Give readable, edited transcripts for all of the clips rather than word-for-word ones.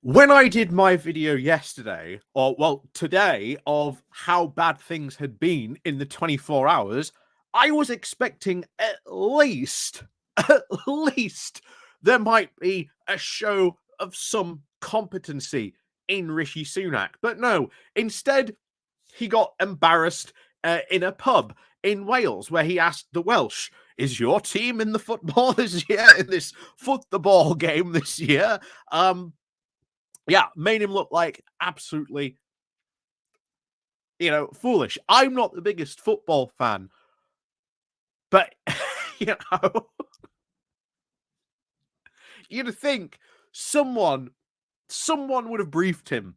When I did my video yesterday, or well, today, of how bad things had been in the 24 hours, I was expecting at least there might be a show of some competency in Rishi Sunak. But no, instead, he got embarrassed in a pub in Wales where he asked the Welsh, "Is your team in the football this year, in this football game this year?" Yeah, made him look like absolutely, foolish. I'm not the biggest football fan, but you know, you'd think someone someone would have briefed him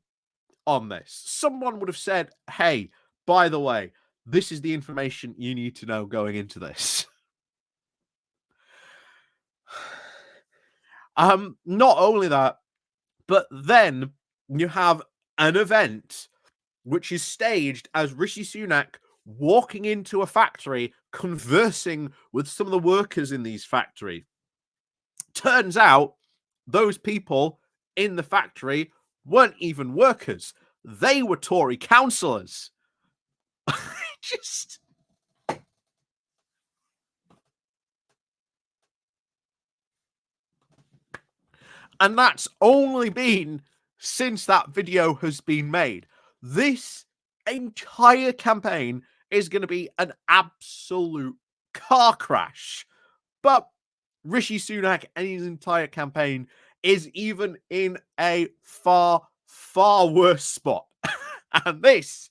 on this. Someone would have said, "Hey, by the way, this is the information you need to know going into this." Not only that, but then you have an event which is staged as Rishi Sunak walking into a factory, conversing with some of the workers in these factories. Turns out those people in the factory weren't even workers, they were Tory councillors. Just. And that's only been since that video has been made. This entire campaign is going to be an absolute car crash. But Rishi Sunak and his entire campaign is even in a far, far worse spot. And this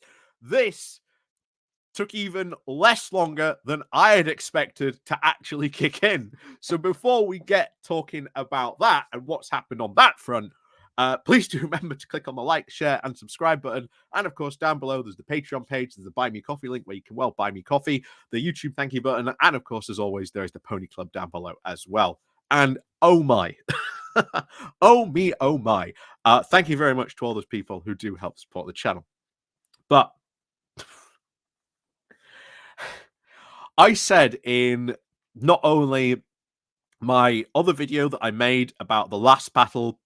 took even less longer than I had expected to actually kick in. So before we get talking about that and what's happened on that front, please do remember to click on the like, share, and subscribe button. And of course, down below, there's the Patreon page, there's the Buy Me Coffee link where you can, buy me coffee, the YouTube thank you button, and of course, as always, there is the Pony Club down below as well. And oh my, oh me, oh my. Thank you very much to all those people who do help support the channel. But I said in not only my other video that I made about the last battle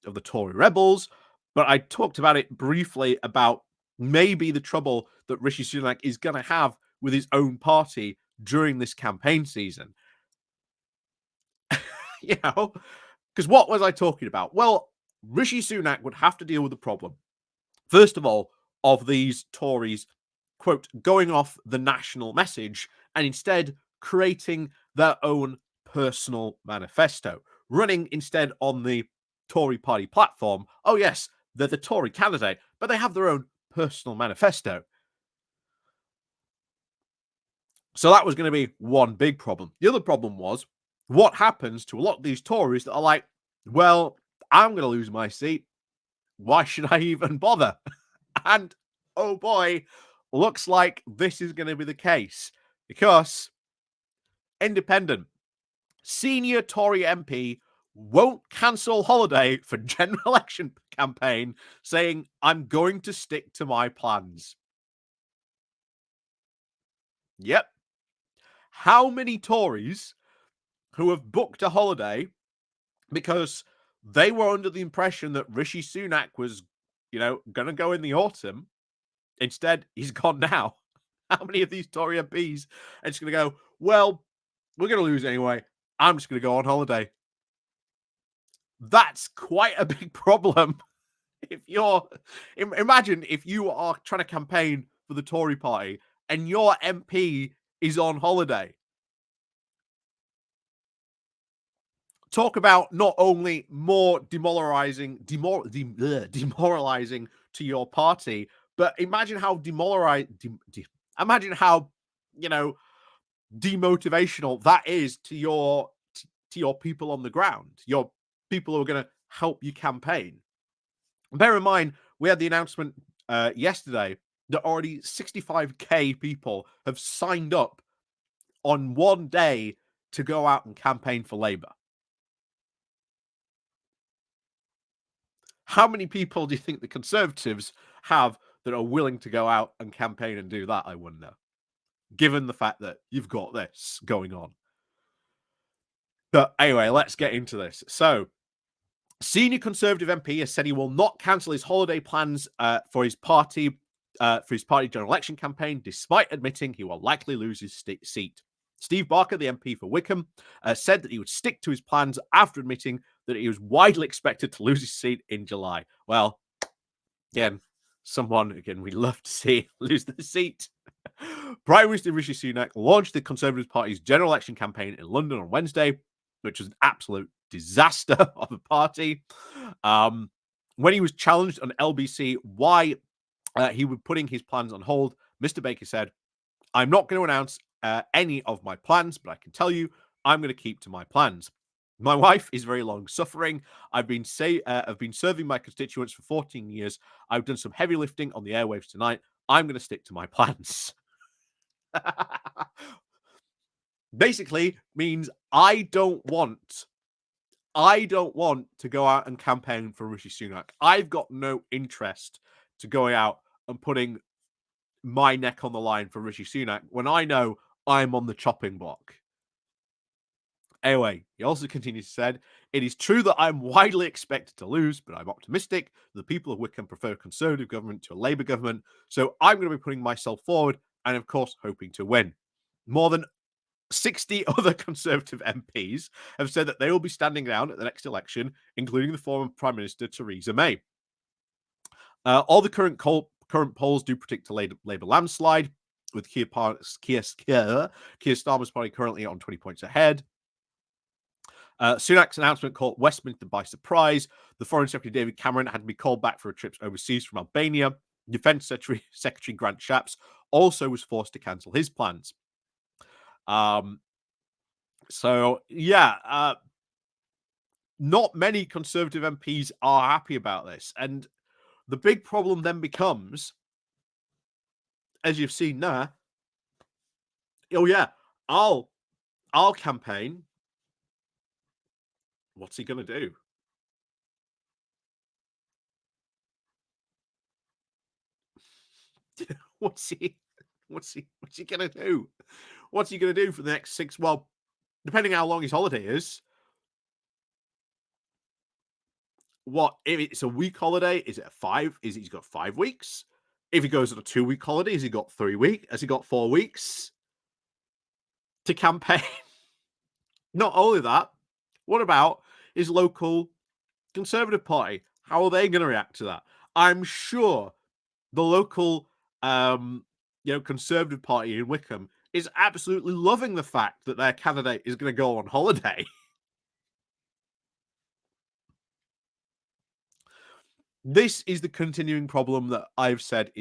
of the Tory rebels, but I talked about it briefly about maybe the trouble that Rishi Sunak is going to have with his own party during this campaign season. Because what was I talking about? Well, Rishi Sunak would have to deal with the problem, first of all, of these Tories, quote, going off the national message and instead creating their own personal manifesto, running instead on the Tory party platform. Oh, yes, they're the Tory candidate, but they have their own personal manifesto. So that was going to be one big problem. The other problem was what happens to a lot of these Tories that are like, well, I'm going to lose my seat. Why should I even bother? And oh boy, looks like this is going to be the case because Independent senior Tory MP won't cancel holiday for general election campaign, saying, "I'm going to stick to my plans." Yep. How many Tories who have booked a holiday because they were under the impression that Rishi Sunak was, going to go in the autumn? Instead, he's gone now. How many of these Tory MPs are just going to go, well, we're going to lose anyway. I'm just going to go on holiday. That's quite a big problem. Imagine if you are trying to campaign for the Tory party and your MP is on holiday. Talk about not only more demoralizing to your party, but imagine how imagine how, demotivational that is to your people on the ground, your people who are going to help you campaign. Bear in mind, we had the announcement yesterday that already 65k people have signed up on one day to go out and campaign for Labour. How many people do you think the Conservatives have that are willing to go out and campaign and do that, I wonder, given the fact that you've got this going on? But anyway, let's get into this. So, Senior Conservative MP has said he will not cancel his holiday plans for his party general election campaign, despite admitting he will likely lose his seat. Steve Barker, the MP for Wickham, said that he would stick to his plans after admitting that he was widely expected to lose his seat in July. Well, again, we'd love to see lose the seat. Prime Minister Rishi Sunak launched the Conservative Party's general election campaign in London on Wednesday, which was an absolute disaster of a party. When he was challenged on LBC why he was putting his plans on hold, Mr. Baker said, "I'm not going to announce any of my plans, but I can tell you I'm going to keep to my plans. My wife is very long suffering. I've been serving my constituents for 14 years. I've done some heavy lifting on the airwaves tonight. I'm going to stick to my plans." Basically means I don't want to go out and campaign for Rishi Sunak. I've got no interest to going out and putting my neck on the line for Rishi Sunak when I know I'm on the chopping block. Anyway, he also continues to say, "It is true that I'm widely expected to lose, but I'm optimistic the people of Wickham prefer a Conservative government to a Labour government, so I'm going to be putting myself forward and, of course, hoping to win." More than 60 other Conservative MPs have said that they will be standing down at the next election, including the former Prime Minister Theresa May. All the current polls do predict a Labour landslide, with Keir Starmer's party currently on 20 points ahead. Sunak's announcement caught Westminster by surprise. The Foreign Secretary David Cameron had to be called back for a trip overseas from Albania. Defense Secretary Grant Shapps also was forced to cancel his plans. Not many Conservative MPs are happy about this. And the big problem then becomes, as you've seen there, I'll campaign. What's he going to do? What's he going to do? What's he going to do for the next 6? Well, depending how long his holiday is. What if it's a week holiday? Is it a 5? He's got 5 weeks? If he goes on a 2-week holiday, has he got 3 weeks? Has he got 4 weeks to campaign? Not only that, what about his local Conservative Party? How are they going to react to that? I'm sure the local, Conservative Party in Wickham is absolutely loving the fact that their candidate is going to go on holiday. This is the continuing problem that I've said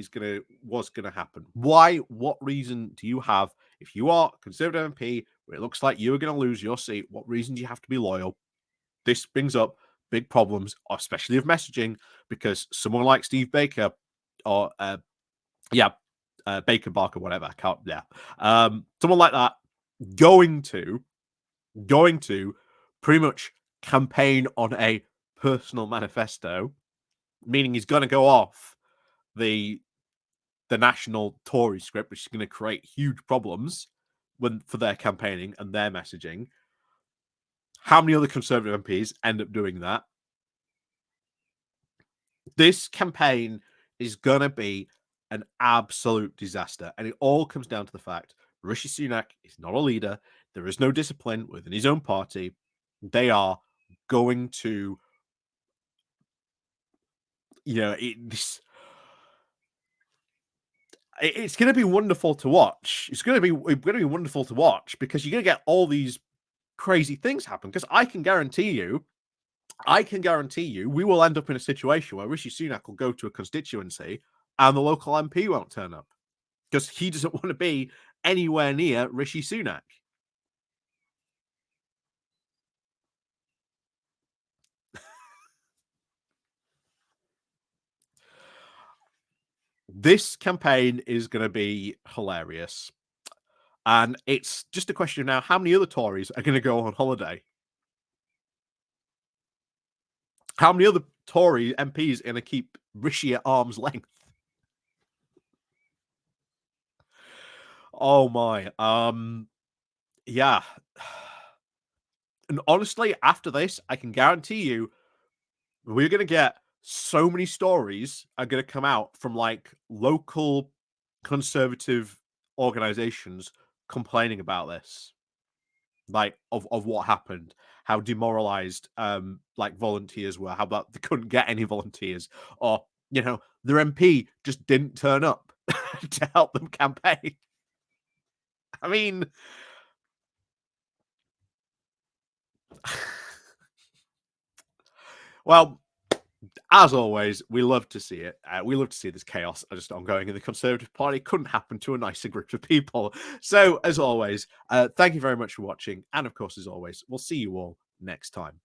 was going to happen. Why? What reason do you have if you are a Conservative MP where it looks like you're going to lose your seat? What reason do you have to be loyal? This brings up big problems, especially of messaging, because someone like Steve Baker or Baker Barker, whatever, I can't. Someone like that going to pretty much campaign on a personal manifesto, meaning he's going to go off the national Tory script, which is going to create huge problems for their campaigning and their messaging. How many other Conservative MPs end up doing that? This campaign is going to be an absolute disaster. And it all comes down to the fact Rishi Sunak is not a leader. There is no discipline within his own party. They are going to, it's going to be wonderful to watch. It's going to be wonderful to watch because you're going to get all these crazy things happen. Because I can guarantee you, we will end up in a situation where Rishi Sunak will go to a constituency and the local MP won't turn up because he doesn't want to be anywhere near Rishi Sunak. This campaign is going to be hilarious. And it's just a question of now, how many other Tories are going to go on holiday? How many other Tory MPs are going to keep Rishi at arm's length? Oh my. Yeah. And honestly, after this, I can guarantee you we're going to get so many stories are going to come out from like local conservative organizations complaining about this, like of what happened, how demoralized like volunteers were, how about they couldn't get any volunteers, or their MP just didn't turn up to help them campaign. I mean, well, as always, we love to see it. We love to see this chaos just ongoing in the Conservative Party. Couldn't happen to a nicer group of people. So, as always, thank you very much for watching. And of course, as always, we'll see you all next time.